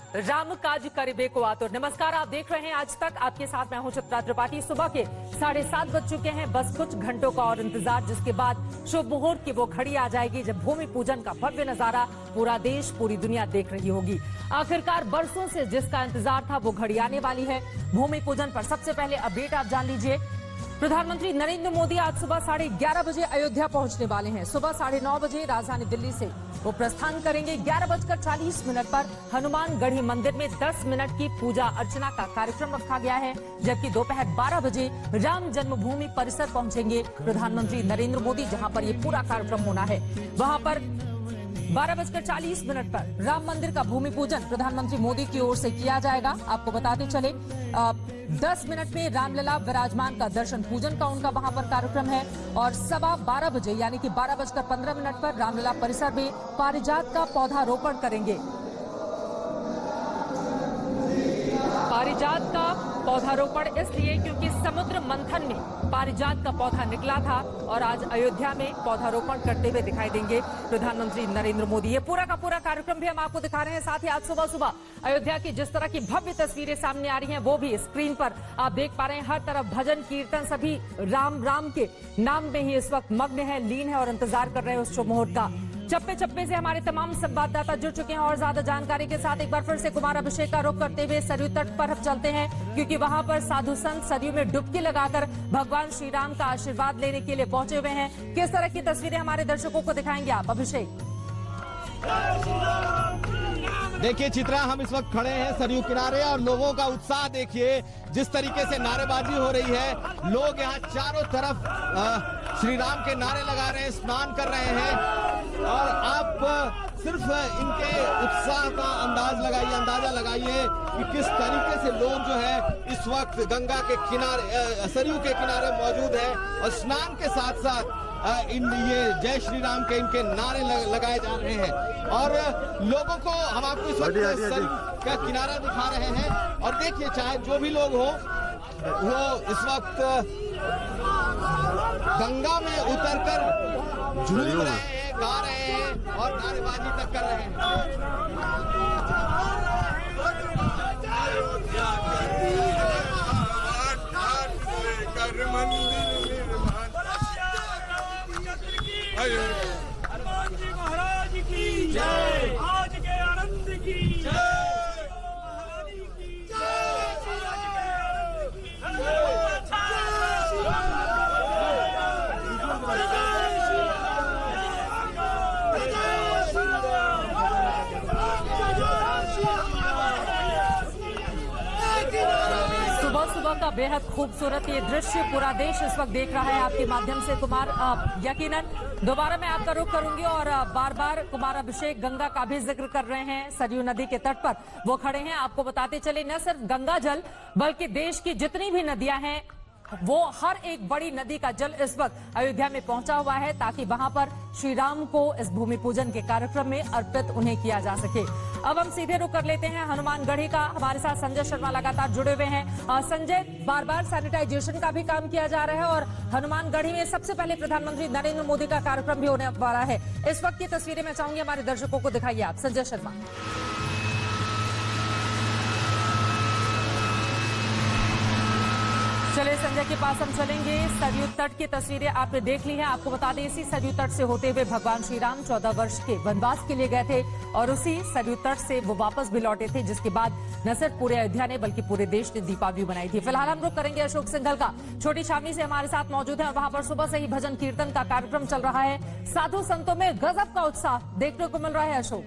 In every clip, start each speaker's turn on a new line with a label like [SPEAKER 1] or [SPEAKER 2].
[SPEAKER 1] राम काज करिबे को आतुर। नमस्कार, आप देख रहे हैं आज तक। आपके साथ मैं हूं चित्रा त्रिपाठी। सुबह के 7:30 बज चुके हैं। बस कुछ घंटों का और इंतजार, जिसके बाद शुभ मुहूर्त की वो घड़ी आ जाएगी जब भूमि पूजन का भव्य नजारा पूरा देश, पूरी दुनिया देख रही होगी। आखिरकार बरसों से जिसका इंतजार था वो घड़ी आने वाली है। भूमि पूजन पर सबसे पहले अपडेट आप जान लीजिए। प्रधानमंत्री नरेंद्र मोदी आज सुबह 11:30 बजे अयोध्या पहुंचने वाले हैं। सुबह 9:30 बजे राजधानी दिल्ली से वो प्रस्थान करेंगे। 11:40 पर हनुमानगढ़ी मंदिर में 10 मिनट की पूजा अर्चना का कार्यक्रम रखा गया है, जबकि दोपहर 12 बजे राम जन्मभूमि परिसर पहुंचेंगे प्रधानमंत्री नरेंद्र मोदी, जहां पर ये पूरा कार्यक्रम होना है। वहां पर 12:40 पर राम मंदिर का भूमि पूजन प्रधानमंत्री मोदी की ओर से किया जाएगा। आपको बताते चले 10 मिनट में रामलला विराजमान का दर्शन पूजन का उनका वहां पर कार्यक्रम है। और 12:15 बजे यानी कि 12:15 पर रामलला परिसर में पारिजात का पौधारोपण करेंगे। पारिजात का पौधारोपण इसलिए क्योंकि समुद्र मंथन में पारिजात का पौधा निकला था और आज अयोध्या में पौधारोपण करते हुए दिखाई देंगे प्रधानमंत्री नरेंद्र मोदी। ये पूरा का पूरा कार्यक्रम भी हम आपको दिखा रहे हैं। साथ ही आज सुबह सुबह अयोध्या की जिस तरह की भव्य तस्वीरें सामने आ रही हैं वो भी स्क्रीन पर आप देख पा रहे हैं। हर तरफ भजन कीर्तन, सभी राम राम के नाम में ही इस वक्त मग्न है, लीन है और इंतजार कर रहे हैं उस शुभ मुहूर्त का। चप्पे चप्पे से हमारे तमाम संवाददाता जुड़ चुके हैं और ज्यादा जानकारी के साथ एक बार फिर से कुमार अभिषेक का रुख करते हुए सरयू तट पर हम चलते हैं, क्योंकि वहां पर साधु संत सरयू में डुबकी लगाकर भगवान श्री राम का आशीर्वाद लेने के लिए पहुंचे हुए हैं। किस तरह की तस्वीरें हमारे दर्शकों को दिखाएंगे आप, अभिषेक?
[SPEAKER 2] देखिए चित्रा, हम इस वक्त खड़े हैं सरयू किनारे और लोगों का उत्साह देखिए, जिस तरीके से नारेबाजी हो रही है। लोग यहाँ चारों तरफ श्री राम के नारे लगा रहे हैं, स्नान कर रहे हैं और आप सिर्फ इनके उत्साह का अंदाजा लगाइए कि किस तरीके से लोग जो है इस वक्त गंगा के किनारे, सरयू के किनारे मौजूद है और स्नान के साथ साथ ये जय श्री राम के इनके नारे लगाए जा रहे हैं। और लोगों को हम आपको इस वक्त सरयू का किनारा दिखा रहे हैं और देखिए, चाहे जो भी लोग हो वो इस वक्त गंगा में उतरकर झूम रहे हैं, गा रहे हैं और नारेबाजी तक कर रहे हैं।
[SPEAKER 3] हनुमान जी महाराज की जय, आज के आनंद की जय, महारानी की
[SPEAKER 1] सुबह का बेहद खूबसूरत ये दृश्य पूरा देश इस वक्त देख रहा है आपके माध्यम से। कुमार, यकीनन दोबारा मैं आपका रुख करूंगी और बार बार कुमार अभिषेक गंगा का भी जिक्र कर रहे हैं। सरयू नदी के तट पर वो खड़े हैं। आपको बताते चले, न सिर्फ गंगा जल बल्कि देश की जितनी भी नदियां हैं वो हर एक बड़ी नदी का जल इस वक्त अयोध्या में पहुंचा हुआ है, ताकि वहां पर श्री राम को इस भूमि पूजन के कार्यक्रम में अर्पित उन्हें किया जा सके। अब हम सीधे रुख कर लेते हैं हनुमानगढ़ी का। हमारे साथ संजय शर्मा लगातार जुड़े हुए हैं। संजय, बार बार सैनिटाइजेशन का भी काम किया जा रहा है और हनुमानगढ़ी में सबसे पहले प्रधानमंत्री नरेंद्र मोदी का कार्यक्रम भी होने वाला है। इस वक्त की तस्वीरें मैं चाहूंगी हमारे दर्शकों को दिखाइए आप, संजय शर्मा। चलिए संजय के पास हम चलेंगे। सरयू तट की तस्वीरें आपने देख ली हैं। आपको बता दें, इसी सरयू तट से होते हुए भगवान श्री राम 14 वर्ष के वनवास के लिए गए थे और उसी सरयू तट से वो वापस भी लौटे थे, जिसके बाद न सिर्फ पूरे अयोध्या ने बल्कि पूरे देश ने दीपावली मनाई थी। फिलहाल हम रुख करेंगे अशोक सिंघल का। छोटी छावनी से हमारे साथ मौजूद है और वहां पर सुबह से ही भजन कीर्तन का कार्यक्रम चल रहा है। साधु संतों में गजब का उत्साह देखने को मिल रहा है। अशोक,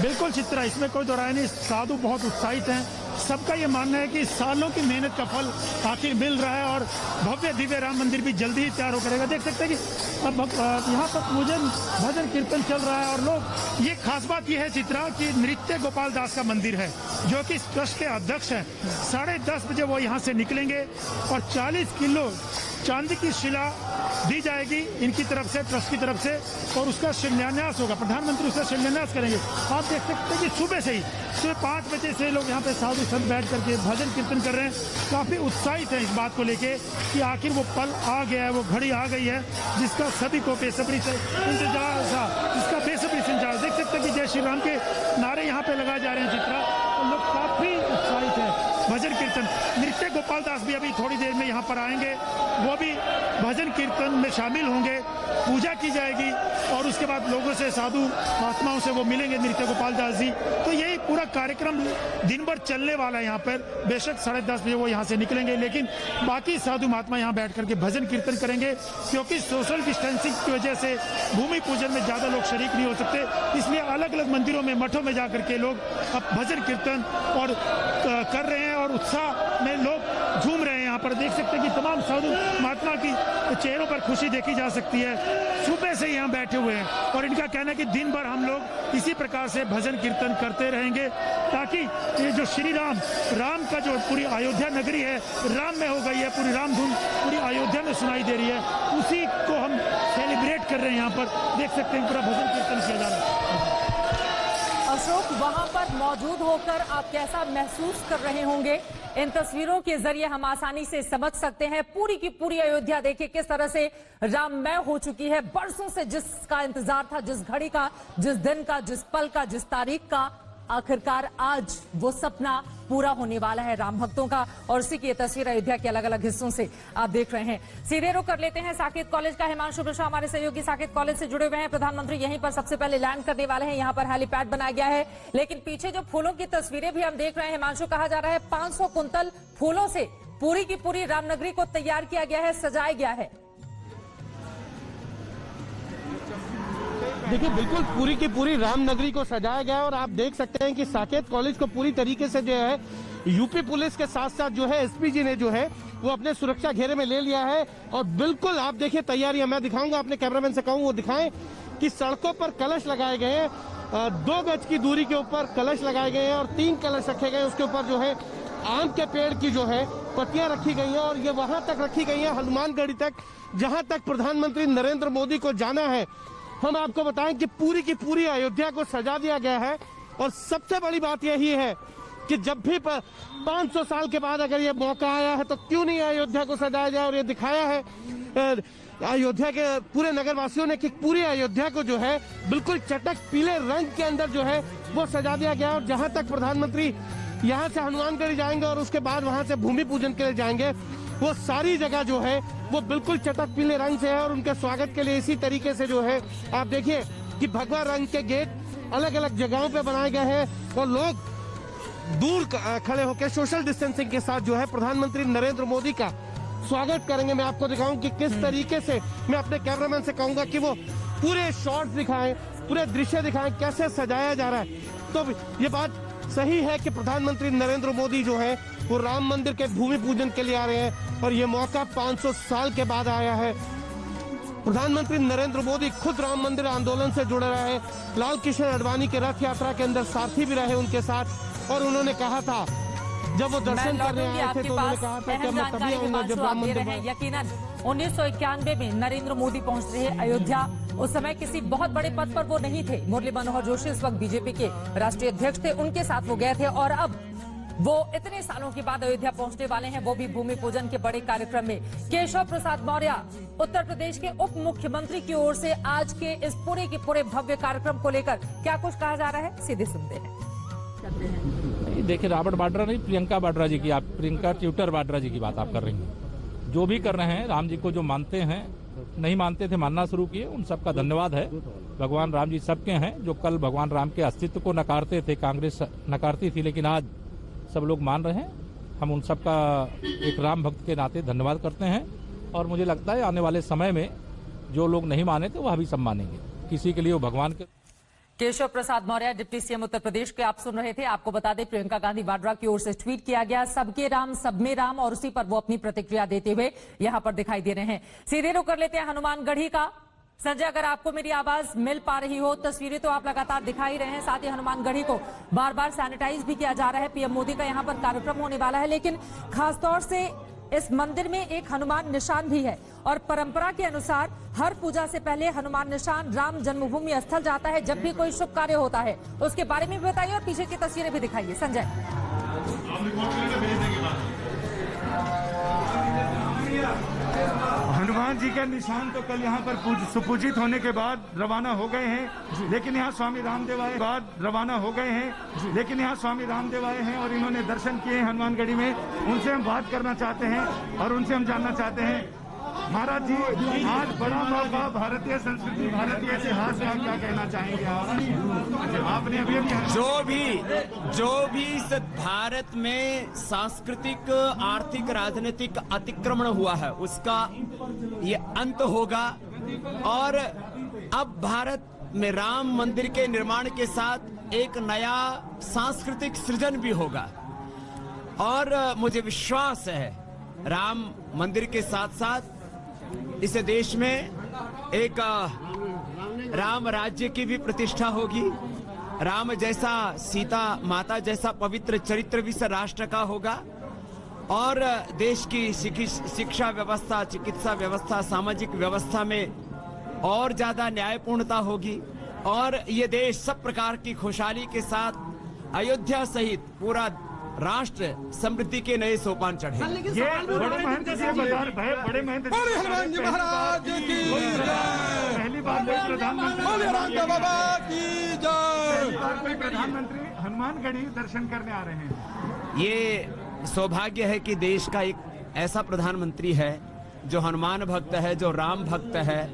[SPEAKER 4] बिल्कुल चित्रा, इसमें कोई दो राय नहीं। साधु बहुत उत्साहित हैं। सबका ये मानना है कि सालों की मेहनत का फल आखिर मिल रहा है और भव्य दिव्य राम मंदिर भी जल्दी ही तैयार होकर रहेगा। देख सकते हैं कि अब यहाँ पर पूजन भजन कीर्तन चल रहा है और लोग, ये खास बात यह है चित्रा कि नृत्य गोपाल दास का मंदिर है जो कि इस ट्रस्ट के अध्यक्ष हैं। 10:30 बजे वो यहाँ से निकलेंगे और 40 किलो चांदी की शिला दी जाएगी इनकी तरफ से, ट्रस्ट की तरफ से, और उसका शिलान्यास होगा। प्रधानमंत्री उसका शिलान्यास करेंगे। आप देख सकते हैं कि सुबह से ही, सुबह 5 बजे से लोग यहाँ पे साधु संत बैठ करके भजन कीर्तन कर रहे हैं। काफी उत्साहित है इस बात को लेके कि आखिर वो पल आ गया है, वो घड़ी आ गई है जिसका सभी को बेसब्री से इंतजार था, जिसका बेसब्री से इंतजार। देख सकते हैं कि जय श्री राम के नारे यहाँ पे लगाए जा रहे हैं चित्रा, और लोग काफी उत्साहित है। भजन कीर्तन, नृत्य गोपाल दास भी अभी थोड़ी देर में यहाँ पर आएंगे, वो भी भजन कीर्तन में शामिल होंगे। पूजा की जाएगी और उसके बाद लोगों से, साधु महात्माओं से वो मिलेंगे नृत्य गोपाल दास जी। तो यही पूरा कार्यक्रम दिन भर चलने वाला है यहाँ पर। बेशक 10:30 बजे वो यहाँ से निकलेंगे, लेकिन बाकी साधु महात्मा यहाँ बैठ करके भजन कीर्तन करेंगे, क्योंकि सोशल डिस्टेंसिंग की वजह से भूमि पूजन में ज्यादा लोग शरीक नहीं हो सकते। इसलिए अलग अलग मंदिरों में, मठों में जाकर के लोग अब भजन कीर्तन और कर रहे हैं, और उत्साह में लोग झूम रहे हैं। यहाँ पर देख सकते हैं कि तमाम साधु महात्मा की चेहरों पर खुशी देखी जा सकती है। सुबह से यहाँ बैठे हुए हैं और इनका कहना है कि दिन भर हम लोग इसी प्रकार से भजन कीर्तन करते रहेंगे, ताकि ये जो श्री राम का जो पूरी अयोध्या नगरी है राम में हो गई है, पूरी राम धुन पूरी अयोध्या में सुनाई दे रही है, उसी को हम सेलिब्रेट कर रहे हैं। यहाँ पर देख सकते हैं पूरा भजन कीर्तन किया जा रहा है।
[SPEAKER 1] अशोक, वहां पर मौजूद होकर आप कैसा महसूस कर रहे होंगे? इन तस्वीरों के जरिए हम आसानी से समझ सकते हैं पूरी की पूरी अयोध्या देखिए किस तरह से राममय हो चुकी है। बरसों से जिसका इंतजार था, जिस घड़ी का, जिस दिन का, जिस पल का, जिस तारीख का, आखिरकार आज वो सपना पूरा होने वाला है राम भक्तों का। और उसी की ये तस्वीर अयोध्या के अलग अलग हिस्सों से आप देख रहे हैं। सीधे रुख कर लेते हैं साकेत कॉलेज का। हिमांशु मिश्रा हमारे सहयोगी साकेत कॉलेज से जुड़े हुए हैं। प्रधानमंत्री यहीं पर सबसे पहले लैंड करने वाले हैं। यहाँ पर हेलीपैड बनाया गया है, लेकिन पीछे जो फूलों की तस्वीरें भी हम देख रहे हैं हिमांशु, कहा जा रहा है 500 कुंतल फूलों से पूरी की पूरी रामनगरी को तैयार किया गया है, सजाया गया है।
[SPEAKER 5] देखिए, बिल्कुल पूरी की पूरी रामनगरी को सजाया गया है और आप देख सकते हैं कि साकेत कॉलेज को पूरी तरीके से जो है यूपी पुलिस के साथ साथ जो है एसपी जी ने जो है वो अपने सुरक्षा घेरे में ले लिया है। और बिल्कुल आप देखिए तैयारियां, मैं दिखाऊंगा, अपने कैमरामैन से कहूँ वो दिखाएं कि सड़कों पर कलश लगाए गए हैं। 2 गज की दूरी के ऊपर कलश लगाए गए हैं और 3 कलश रखे गए। उसके ऊपर जो है आम के पेड़ की जो है पत्तियां रखी गई हैं और ये वहां तक रखी गई है हनुमानगढ़ी तक, जहां तक प्रधानमंत्री नरेंद्र मोदी को जाना है। हम आपको बताएं कि पूरी की पूरी अयोध्या को सजा दिया गया है। और सबसे बड़ी बात यही है कि जब भी 500 साल के बाद अगर ये मौका आया है तो क्यों नहीं अयोध्या को सजाया जाए। और ये दिखाया है अयोध्या के पूरे नगरवासियों ने कि पूरी अयोध्या को जो है बिल्कुल चटक पीले रंग के अंदर जो है वो सजा दिया गया। और जहां तक प्रधानमंत्री यहाँ से हनुमानगढ़ी जाएंगे और उसके बाद वहां से भूमि पूजन के लिए जाएंगे, वो सारी जगह जो है वो बिल्कुल चटक पीले रंग से है। और उनके स्वागत के लिए इसी तरीके से जो है आप देखिए कि भगवा रंग के गेट अलग अलग जगहों पे बनाए गए हैं और लोग दूर खड़े होकर सोशल डिस्टेंसिंग के साथ जो है प्रधानमंत्री नरेंद्र मोदी का स्वागत करेंगे। मैं आपको दिखाऊं कि किस तरीके से, मैं अपने कैमरामैन से कहूंगा कि वो पूरे शॉट्स दिखाएं, पूरे दृश्य दिखाएं, कैसे सजाया जा रहा है। तो ये बात सही है कि प्रधानमंत्री नरेंद्र मोदी जो है वो राम मंदिर के भूमि पूजन के लिए आ रहे हैं और ये मौका 500 साल के बाद आया है। प्रधानमंत्री नरेंद्र मोदी खुद राम मंदिर आंदोलन से जुड़े रहे, लाल कृष्ण आडवाणी के रथ यात्रा के अंदर सारथी भी रहे उनके साथ। और उन्होंने कहा था जब वो दर्शन करने आए थे तो उन्होंने कहा था कि मैं तभी आऊंगा जब राम मंदिर।
[SPEAKER 1] यकीनन 1991 में नरेंद्र मोदी पहुंच रहे अयोध्या। उस समय किसी बहुत बड़े पद पर वो नहीं थे। मुरली मनोहर जोशी इस वक्त बीजेपी के राष्ट्रीय अध्यक्ष थे, उनके साथ वो गए थे और अब वो इतने सालों के बाद अयोध्या पहुंचने वाले हैं, वो भी भूमि पूजन के बड़े कार्यक्रम में। केशव प्रसाद मौर्य उत्तर प्रदेश के उप मुख्यमंत्री की ओर से आज के इस पूरे के पूरे भव्य कार्यक्रम को लेकर क्या कुछ कहा जा रहा है, सीधे सुनते हैं।
[SPEAKER 6] देखिए, रॉबर्ट वाड्रा नहीं, प्रियंका वाड्रा जी की, आप प्रियंका ट्विटर वाड्रा जी की बात आप कर रही हैं। जो भी कर रहे हैं, राम जी को जो मानते हैं, नहीं मानते थे मानना शुरू किए, उन सबका धन्यवाद है। भगवान राम जी सबके हैं। जो कल भगवान राम के अस्तित्व को नकारते थे, कांग्रेस नकारती थी, लेकिन आज सब लोग मान रहे हैं। हम उन सबका एक राम भक्त के नाते धन्यवाद करते हैं। और मुझे लगता है आने वाले समय में जो लोग नहीं माने थे वह भी सब मानेंगे। किसी के लिए वो भगवान के।
[SPEAKER 1] केशव प्रसाद मौर्य डिप्टी सीएम उत्तर प्रदेश के आप सुन रहे थे। आपको बता दें प्रियंका गांधी वाड्रा की ओर से ट्वीट किया गया, सबके राम सब में राम, और उसी पर वो अपनी प्रतिक्रिया देते हुए यहां पर दिखाई दे रहे हैं। सीधे रुख कर लेते हैं हनुमानगढ़ी का। संजय, अगर आपको मेरी आवाज मिल पा रही हो, तस्वीरें तो आप लगातार दिखा ही रहे हैं। साथ ही हनुमानगढ़ी को बार बार सैनिटाइज भी किया जा रहा है। पीएम मोदी का यहां पर कार्यक्रम होने वाला है, लेकिन खासतौर से इस मंदिर में एक हनुमान निशान भी है और परंपरा के अनुसार हर पूजा से पहले हनुमान निशान राम जन्मभूमि स्थल जाता है जब भी कोई शुभ कार्य होता है। उसके बारे में भी बताइए और पीछे की तस्वीरें भी दिखाइए संजय।
[SPEAKER 4] हनुमान जी का निशान तो कल यहाँ पर सुपूजित होने के बाद रवाना हो गए हैं, लेकिन यहाँ स्वामी रामदेव आए हैं और इन्होंने दर्शन किए हनुमानगढ़ी में। उनसे हम बात करना चाहते हैं और उनसे हम जानना चाहते हैं, महाराज जी आज बड़ा मौका, भारतीय संस्कृति, भारतीय इतिहास में आप क्या कहना चाहेंगे? आपने अभी
[SPEAKER 7] जो भी इस भारत में सांस्कृतिक, आर्थिक, राजनीतिक अतिक्रमण हुआ है उसका ये अंत होगा और अब भारत में राम मंदिर के निर्माण के साथ एक नया सांस्कृतिक सृजन भी होगा। और मुझे विश्वास है राम मंदिर के साथ साथ इस देश में एक राम राज्य की भी प्रतिष्ठा होगी। राम जैसा, सीता माता जैसा पवित्र चरित्र भी इस राष्ट्र का होगा और देश की शिक्षा व्यवस्था, चिकित्सा व्यवस्था, सामाजिक व्यवस्था में और ज्यादा न्यायपूर्णता होगी और ये देश सब प्रकार की खुशहाली के साथ अयोध्या सहित पूरा राष्ट्र समृद्धि के नए सोपान चढ़े।
[SPEAKER 4] ये बड़े महंत जी बड़े महंत
[SPEAKER 2] हनुमान जी महाराज की
[SPEAKER 4] पहली बार प्रधानमंत्री हनुमानगढ़ी दर्शन करने आ रहे हैं।
[SPEAKER 7] ये सौभाग्य है कि देश का एक ऐसा प्रधानमंत्री है जो हनुमान भक्त है, जो राम भक्त है,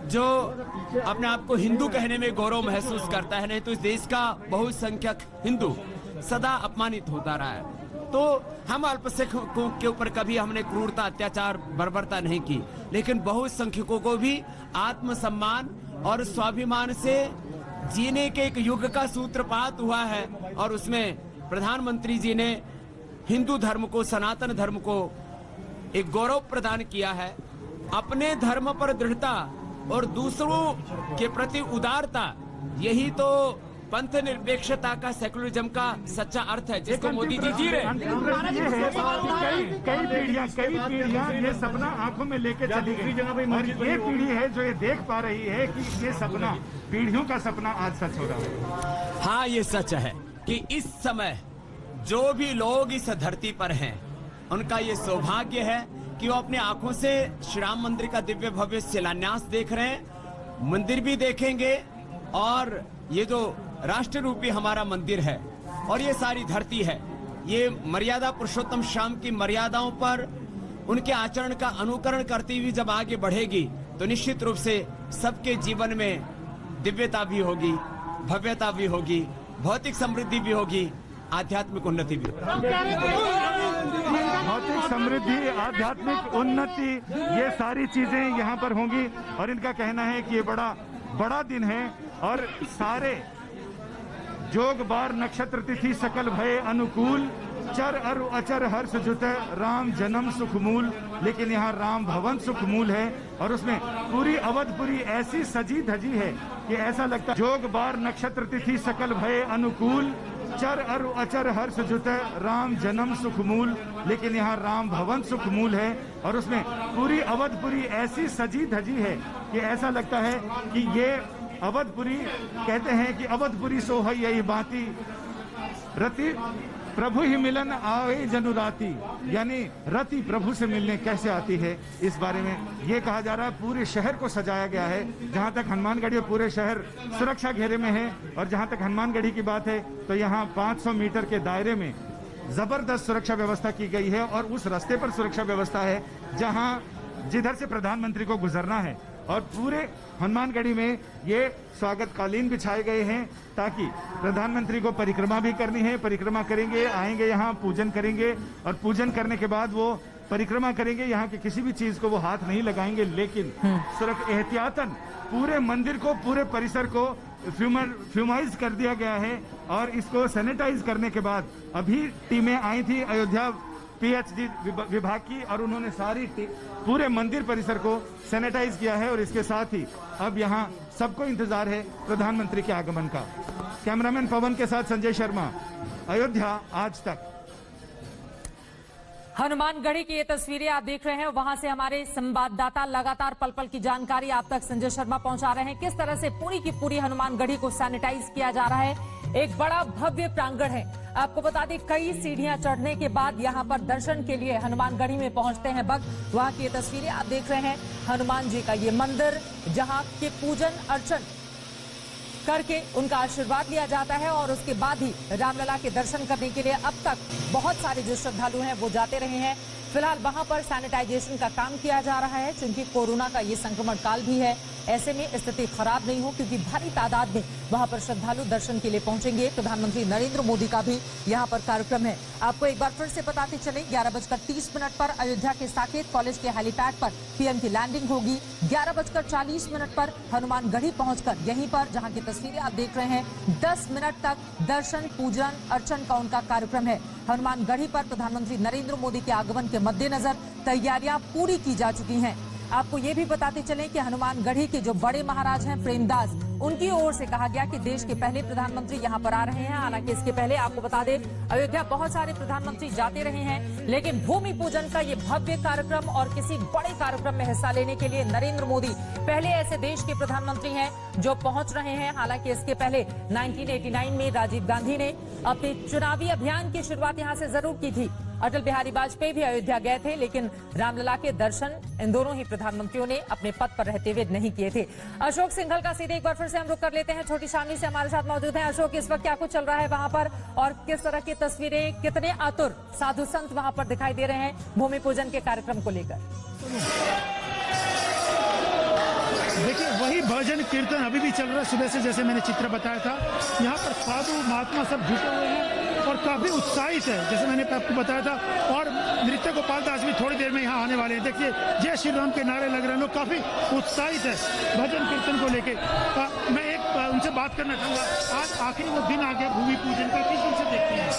[SPEAKER 7] जो अपने आप को हिंदू कहने में गौरव महसूस करता है। नहीं तो इस देश का बहुसंख्यक हिंदू सदा अपमानित होता रहा है। तो हम अल्पसंख्यकों के ऊपर कभी हमने क्रूरता, अत्याचार, बर्बरता नहीं की, लेकिन बहुसंख्यकों को भी आत्मसम्मान और स्वाभिमान से जीने के एक युग का सूत्रपात हुआ है और उसमें प्रधानमंत्री जी ने हिंदू धर्म को, सनातन धर्म को एक गौरव प्रदान किया है। अपने धर्म पर दृढ़ता और दूसरों के प्रति उदारता, यही तो पंथ निरपेक्षता का, सेकुलरिज्म का सच्चा अर्थ है जिसको मोदी जी जी रहे।
[SPEAKER 4] कई पीढ़ियां ये सपना आंखों में लेके चली गई और ये पीढ़ी है जो ये देख पा रही है कि ये सपना, पीढ़ियों का सपना आज सच हो रहा है।
[SPEAKER 7] हाँ, ये सच है कि इस समय जो भी लोग इस धरती पर हैं उनका ये सौभाग्य है कि वो अपने आंखों से श्री राम मंदिर का दिव्य भव्य शिलान्यास देख रहे हैं, मंदिर भी देखेंगे और ये जो राष्ट्र रूपी हमारा मंदिर है और ये सारी धरती है, ये मर्यादा पुरुषोत्तम श्याम की मर्यादाओं पर उनके आचरण का अनुकरण करती हुई जब आगे बढ़ेगी तो निश्चित रूप से सबके जीवन में दिव्यता भी होगी, भव्यता भी होगी, भौतिक समृद्धि भी होगी, आध्यात्मिक उन्नति भी।
[SPEAKER 4] भौतिक समृद्धि, आध्यात्मिक उन्नति, ये सारी चीजें यहाँ पर होंगी और इनका कहना है कि ये बड़ा दिन है और सारे जोग बार नक्षत्र तिथि सकल भय अनुकूल, चर अरु अचर हर्ष जुत राम जन्म सुखमूल। लेकिन यहाँ राम भवन सुखमूल है और उसमें पूरी अवधपुरी ऐसी सजी धजी है कि ऐसा लगता है जोग बार नक्षत्र तिथि सकल भय अनुकूल, चर अरु अचर हर्ष जुत राम जन्म सुखमूल। लेकिन यहाँ राम भवन सुखमूल है और उसमें पूरी अवधपुरी ऐसी सजी धजी है कि ऐसा लगता है कि ये अवधपुरी, कहते हैं कि अवधपुरी सोहई यही बाती रति प्रभु ही मिलन आए जनुराती, यानी रति प्रभु से मिलने कैसे आती है, इस बारे में ये कहा जा रहा है। पूरे शहर को सजाया गया है। जहां तक हनुमानगढ़ी, पूरे शहर सुरक्षा घेरे में है और जहां तक हनुमानगढ़ी की बात है तो यहाँ 500 मीटर के दायरे में जबरदस्त सुरक्षा व्यवस्था की गई है और उस रास्ते पर सुरक्षा व्यवस्था है जिधर से प्रधानमंत्री को गुजरना है और पूरे हनुमानगढ़ी में ये स्वागत कालीन बिछाए गए हैं ताकि प्रधानमंत्री को परिक्रमा भी करनी है, परिक्रमा करेंगे, आएंगे यहाँ, पूजन करेंगे और पूजन करने के बाद वो परिक्रमा करेंगे। यहाँ की किसी भी चीज को वो हाथ नहीं लगाएंगे, लेकिन एहतियातन पूरे मंदिर को, पूरे परिसर को फ्यूमाइज कर दिया गया है और इसको सैनिटाइज करने के बाद अभी टीमें आई थी अयोध्या पीएचडी विभाग की और उन्होंने सारी पूरे मंदिर परिसर को सैनिटाइज किया है और इसके साथ ही अब यहाँ सबको इंतजार है प्रधानमंत्री के आगमन का। कैमरामैन पवन के साथ संजय शर्मा, अयोध्या आज तक।
[SPEAKER 1] हनुमानगढ़ी की ये तस्वीरें आप देख रहे हैं, वहां से हमारे संवाददाता लगातार पल पल की जानकारी आप तक संजय शर्मा पहुंचा रहे हैं। किस तरह से पूरी की पूरी हनुमानगढ़ी को सैनिटाइज किया जा रहा है। एक बड़ा भव्य प्रांगण है। आपको बता दें, कई सीढ़ियां चढ़ने के बाद यहां पर दर्शन के लिए हनुमानगढ़ी में पहुंचते हैं भक्त। वहां की ये तस्वीरें आप देख रहे हैं, हनुमान जी का ये मंदिर जहां के पूजन अर्चन करके उनका आशीर्वाद लिया जाता है और उसके बाद ही रामलला के दर्शन करने के लिए अब तक बहुत सारे जो श्रद्धालु हैं वो जाते रहे हैं। फिलहाल वहां पर सैनिटाइजेशन का काम किया जा रहा है, क्योंकि कोरोना का ये संक्रमण काल भी है। ऐसे में स्थिति खराब नहीं हो, क्योंकि भारी तादाद में वहां पर श्रद्धालु दर्शन के लिए पहुंचेंगे। प्रधानमंत्री नरेंद्र मोदी का भी यहां पर कार्यक्रम है। आपको एक बार फिर से बताते चले, 11:30 पर अयोध्या के साकेत कॉलेज के हेलीपैड पर पीएम की लैंडिंग होगी। 11:40 पर हनुमानगढ़ी पहुंचकर यहीं पर, जहां की तस्वीरें आप देख रहे हैं, 10 मिनट तक दर्शन पूजन अर्चन का उनका कार्यक्रम है। हनुमानगढ़ी पर प्रधानमंत्री नरेंद्र मोदी के आगमन के मद्देनजर तैयारियां पूरी की जा चुकी हैं। आपको ये भी बताते चलें कि हनुमानगढ़ी के जो बड़े महाराज हैं प्रेमदास, उनकी ओर से कहा गया कि देश के पहले प्रधानमंत्री यहां पर आ रहे हैं। हालांकि इसके पहले आपको बता दें, अयोध्या बहुत सारे प्रधानमंत्री जाते रहे हैं, लेकिन भूमि पूजन का ये भव्य कार्यक्रम और किसी बड़े कार्यक्रम में हिस्सा लेने के लिए नरेंद्र मोदी पहले ऐसे देश के प्रधानमंत्री हैं जो पहुंच रहे हैं। हालांकि इसके पहले 1989 में राजीव गांधी ने अपने चुनावी अभियान की शुरुआत यहां से जरूर की थी। अटल बिहारी वाजपेयी भी अयोध्या गए थे, लेकिन रामलला के दर्शन इन दोनों ही प्रधानमंत्रियों ने अपने पद पर रहते हुए नहीं किए थे। अशोक सिंघल का सीधे एक बार फिर से हम रुक कर लेते हैं। छोटी शामी से हमारे साथ मौजूद हैं। अशोक, इस वक्त क्या कुछ चल रहा है वहां पर और किस तरह की तस्वीरें, कितने आतुर साधु संत वहां पर दिखाई दे रहे हैं भूमि पूजन के कार्यक्रम को लेकर?
[SPEAKER 4] देखिए, वही भजन कीर्तन अभी भी चल रहा है सुबह से, जैसे मैंने चित्र बताया था। यहाँ पर साधु महात्मा सब जुटे हुए हैं और काफी उत्साहित है, जैसे मैंने आपको बताया था। और नृत्य गोपाल दास भी थोड़ी देर में यहाँ आने वाले हैं। देखिए, जय श्री राम के नारे लग रहे हैं, लोग काफी उत्साहित है भजन कीर्तन को लेके। मैं एक उनसे बात करना चाहूंगा, आज आखिरी वो दिन आ गया भूमि पूजन का, किस दिन से देखते हैं?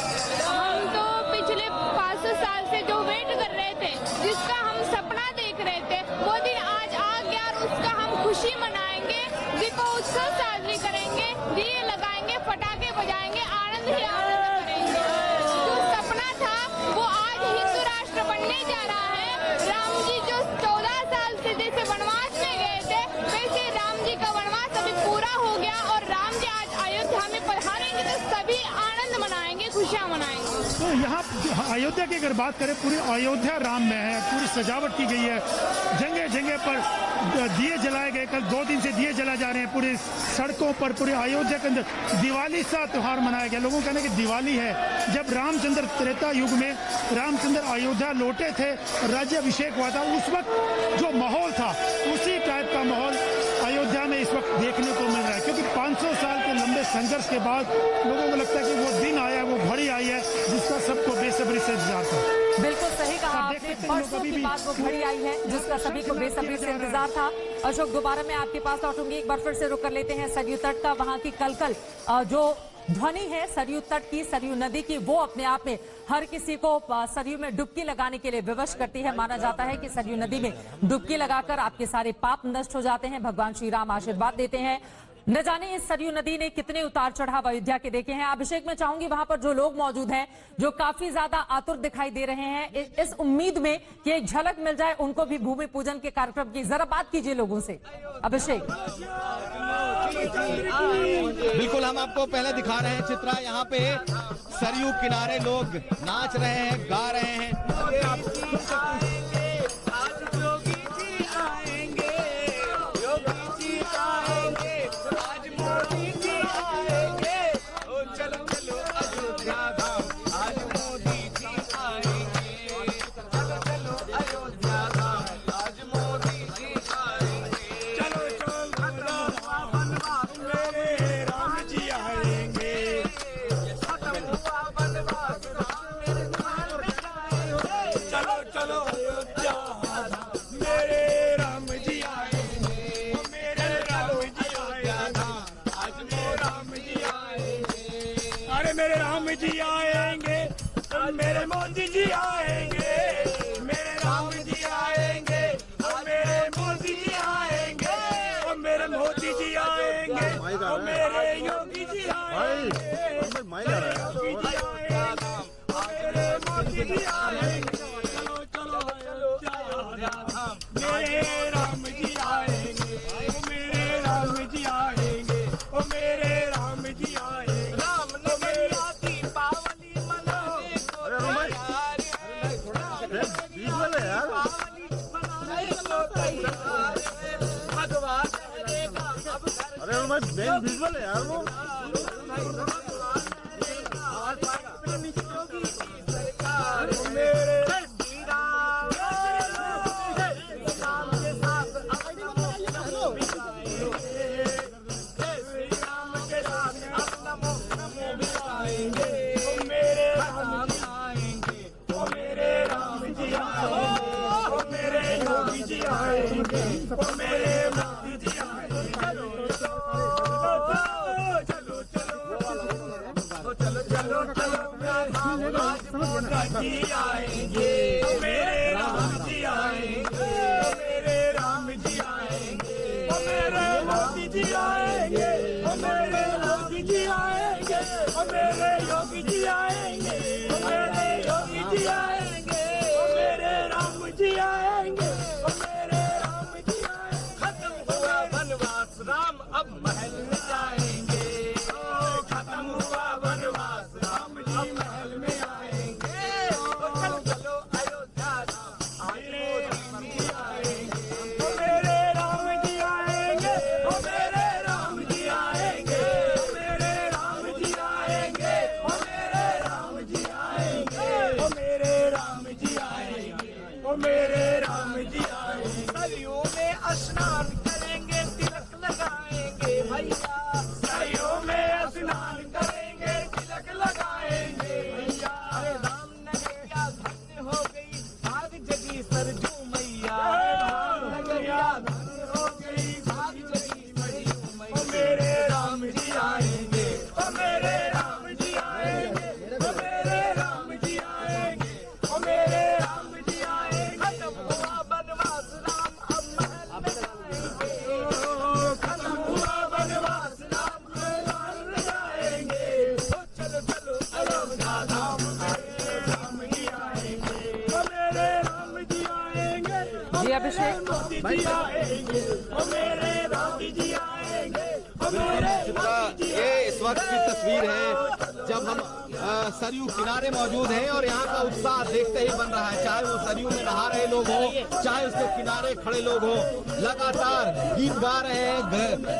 [SPEAKER 8] हम तो पिछले 500 साल से जो वेट कर रहे थे, जिसका हम सपना देख रहे थे, वो दिन आज आ गया और उसका हम खुशी मनाएंगे, दीपोत्सव साजरी करेंगे, दिए लगाएंगे, पटाखे बजाएंगे, आनंद ही आनंद करेंगे। जो सपना था वो आज हिंदू राष्ट्र बनने जा रहा है। राम जी जो 14 साल से जैसे वनवास में गए थे, वैसे राम जी का वनवास अभी पूरा हो गया और राम जी आज अयोध्या में पधारेंगे, तो सभी आनंद मनाएंगे, खुशियाँ मनाएंगे।
[SPEAKER 4] तो यहाँ अयोध्या की अगर बात करें, पूरी अयोध्या राम में है, पूरी सजावट की गई है, जगह जगह पर दिए जलाए गए। कल 2 दिन से दिए जला जा रहे हैं पूरी सड़कों पर, पूरे अयोध्या के अंदर दिवाली सा त्योहार मनाया गया। लोगों का कहना है कि दिवाली है। जब रामचंद्र त्रेता युग में रामचंद्र अयोध्या लौटे थे, राज्याभिषेक हुआ था, उस वक्त जो माहौल था उसी टाइप का माहौल अयोध्या में इस वक्त देखने को मिल रहा है। क्योंकि 500 साल के लंबे संघर्ष के बाद लोगों को लगता है कि वो दिन आया, वो घड़ी आई है, जिसका सबको बेसब्री से इंतजार था।
[SPEAKER 1] बिल्कुल सही कहा आपने, बरसों के बाद वो घड़ी आई है जिसका सभी को बेसब्री से इंतजार था। अशोक, दोबारा मैं आपके पास लौटूंगी, एक बार फिर से रुक कर लेते हैं सरयू तट का। वहां की कलकल जो ध्वनि है सरयू तट की, सरयू नदी की, वो अपने आप में हर किसी को सरयू में डुबकी लगाने के लिए विवश करती है। माना जाता है कि सरयू नदी में डुबकी लगाकर आपके सारे पाप नष्ट हो जाते हैं, भगवान श्री राम आशीर्वाद देते हैं। न जाने इस सरयू नदी ने कितने उतार चढ़ाव अयोध्या के देखे हैं। अभिषेक, मैं चाहूंगी वहां पर जो लोग मौजूद हैं, जो काफी ज्यादा आतुर दिखाई दे रहे हैं, इस उम्मीद में कि एक झलक मिल जाए उनको भी भूमि पूजन के कार्यक्रम की, जरा बात कीजिए लोगों से। अभिषेक,
[SPEAKER 2] बिल्कुल, हम आपको पहले दिखा रहे हैं चित्रा। यहाँ पे सरयू किनारे लोग नाच रहे हैं, गा रहे हैं।
[SPEAKER 3] मेरे राम जी आएंगे, मेरे मोदी जी आएंगे, मेरे राम जी आएंगे, मेरे मोदी जी आएंगे, मेरे मोदी जी आएंगे, मेरे योगी जी आएंगे, मेरे मोदी जी आएंगे, मेरे मोदी जी आएंगे। राम जी आएंगे, ओ मेरे राम जी आएंगे। राम नगरिया दीपावली मनाने को तैयार है, मनाने को तैयार है, भगवान रहेगा अब घर।
[SPEAKER 5] अरे मैं विजुअल है यार वो।
[SPEAKER 3] सरकार मेरे श्री राम के साथ अब नमो नमो मिलाएंगे। ओ मेरे राम जी आएंगे, ओ मेरे राम जी आएंगे, ओ मेरे योगी जी आएंगे, ओ मेरे मोदी जी आएंगे। चलो चलो चलो चलो जी आएंगे, मेरे राम जी आएंगे, मेरे राम जी आएंगे, मेरे मोदी जी आएंगे, मेरे मोदी जी आएंगे, मेरे योगी जी आएंगे, मेरे योगी जी आएंगे, मेरे राम जी आएंगे, मेरे राम जी आएंगे। खत्म हुआ वनवास, राम अब महल में जाएंगे। खत्म हुआ वनवास, राम जी महल में आएंगे। चलो अयोध्या आए, राम जी आएंगे, ओ मेरे राम जी आएंगे, ओ मेरे राम जी आएंगे, मेरे राम जी आएंगे, ओ मेरे राम जी आएंगे, ओ मेरे राम जी आएंगे, ओ मेरे राम जी आएंगे। सरयू में स्नान करेंगे, तिलक लगाएंगे भैया, सरयू में स्नान करेंगे, तिलक लगाएंगे भैया। राम नगरिया धन्य हो गई, भाग जगी सरजू मैया। राम नगरिया धन्य हो गई, भाग जगी सरजू मैया। ओ मेरे राम जी आएंगे, ओ मेरे राम जी आएंगे, ओ मेरे राम जी आएंगे, ओ मेरे राम जी आएंगे। खत्म हुआ वनवास, राम अब महल में जाएंगे। खत्म हुआ वनवास, राम महल में जाएंगे। चलो चलो अयोध्या धाम, मेरे राम जी आएंगे, ओ मेरे राम जी आएंगे, ओ
[SPEAKER 1] जी अभिषेक।
[SPEAKER 3] मेरे मोदी जी आएंगे, ओ मेरे राम जी आएंगे, ओ मेरे मोदी जी
[SPEAKER 2] ये इस वक्त की तस्वीर है जब हम सरयू किनारे मौजूद हैं और यहाँ का उत्साह देखते ही बन रहा है। चाहे वो सरयू में नहा रहे लोग हो, चाहे उसके किनारे खड़े लोग हो, लगातार गीत गा रहे हैं,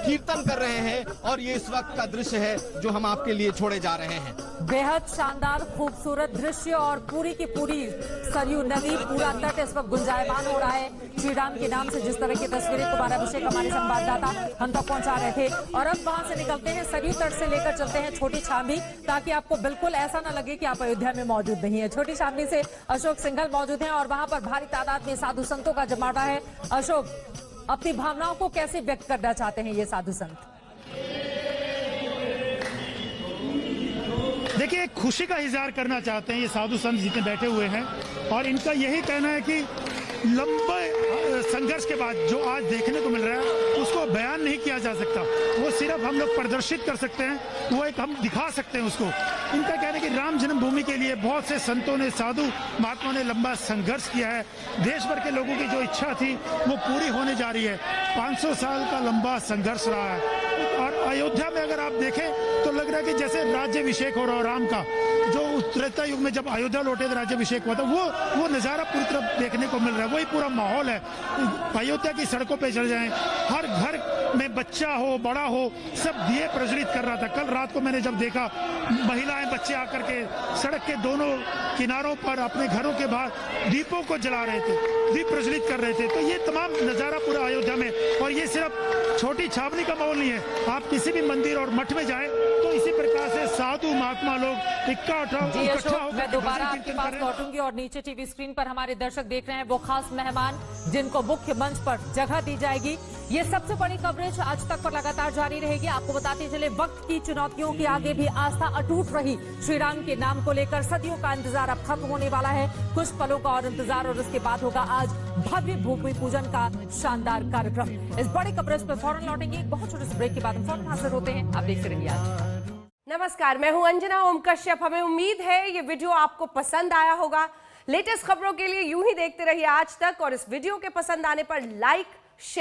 [SPEAKER 2] कीर्तन कर रहे हैं और ये इस वक्त का दृश्य है जो हम आपके लिए छोड़े जा रहे हैं।
[SPEAKER 1] बेहद शानदार खूबसूरत दृश्य और पूरी की पूरी सरयू नदी, पूरा तट इस वक्त गुंजायमान हो रहा है श्री राम के नाम से। जिस तरह की तस्वीरें कुमार अभिषेक हमारे संवाददाता हम तक पहुंचा रहे थे। और अब वहां से निकलते हैं, सरयू तट से लेकर चलते हैं छोटी छावनी, ताकि आपको बिल्कुल ऐसा न लगे कि आप अयोध्या में मौजूद नहीं है। छोटी छावनी से अशोक सिंघल मौजूद हैं और वहां पर भारी तादाद में साधु संतों का जमावड़ा है। अशोक, अपनी भावनाओं को कैसे व्यक्त करना चाहते हैं ये साधु संत?
[SPEAKER 4] देखिए, खुशी का इजहार करना चाहते हैं ये साधु संत जितने बैठे हुए हैं और इनका यही कहना है कि लंबे संघर्ष के बाद जो आज देखने को मिल रहा है उसको बयान नहीं किया जा सकता। वो सिर्फ हम लोग प्रदर्शित कर सकते हैं, वो एक हम दिखा सकते हैं उसको। इनका कहना है कि राम जन्मभूमि के लिए बहुत से संतों ने, साधु महात्माओं ने लंबा संघर्ष किया है। देश भर के लोगों की जो इच्छा थी वो पूरी होने जा रही है। 500 साल का लंबा संघर्ष रहा है और अयोध्या में अगर आप देखें तो लग रहा है कि जैसे राज्याभिषेक हो रहा है राम का। जो त्रेता युग में जब अयोध्या लौटे थे राज्याभिषेक हुआ था, वो नजारा पूरी तरह देखने को मिल रहा है। वही पूरा माहौल है। अयोध्या की सड़कों पे चल जाएं, हर घर में बच्चा हो बड़ा हो सब दिए प्रज्वलित कर रहा था। कल रात को मैंने जब देखा महिलाएं बच्चे आकर के सड़क के दोनों किनारों पर अपने घरों के बाहर दीपों को जला रहे थे, दीप प्रज्वलित कर रहे थे। तो ये तमाम नजारा पूरा अयोध्या में, और ये सिर्फ छोटी छावनी का माहौल नहीं है। आप किसी भी मंदिर और मठ में जाएं तो इसी प्रकार से साधु महात्मा लोग इकट्ठा होकर,
[SPEAKER 1] मैं दोबारा आपके पास लौटूंगी और नीचे टीवी स्क्रीन पर हमारे दर्शक देख रहे हैं वो खास मेहमान जिनको मुख्य मंच पर जगह दी जाएगी। ये सबसे बड़ी कवरेज आज तक पर लगातार जारी रहेगी। आपको बताते चले, वक्त की चुनौतियों के आगे भी आस्था अटूट रही। श्री राम के नाम को लेकर सदियों का इंतजार अब खत्म होने वाला है। कुछ पलों का और इंतजार और उसके बाद होगा आज भव्य भूमि पूजन का शानदार कार्यक्रम। इस बड़ी कवरेज पर फौरन लौटेंगे। एक बहुत छोटे से ब्रेक के बाद हम फौरन हाजिर होते हैं। आप देखते रहिए आज।
[SPEAKER 9] नमस्कार, मैं हूं अंजना ओम कश्यप। हमें उम्मीद है ये वीडियो आपको पसंद आया होगा। लेटेस्ट खबरों के लिए यूं ही देखते रहिए आज तक, और इस वीडियो के पसंद आने पर लाइक, शेयर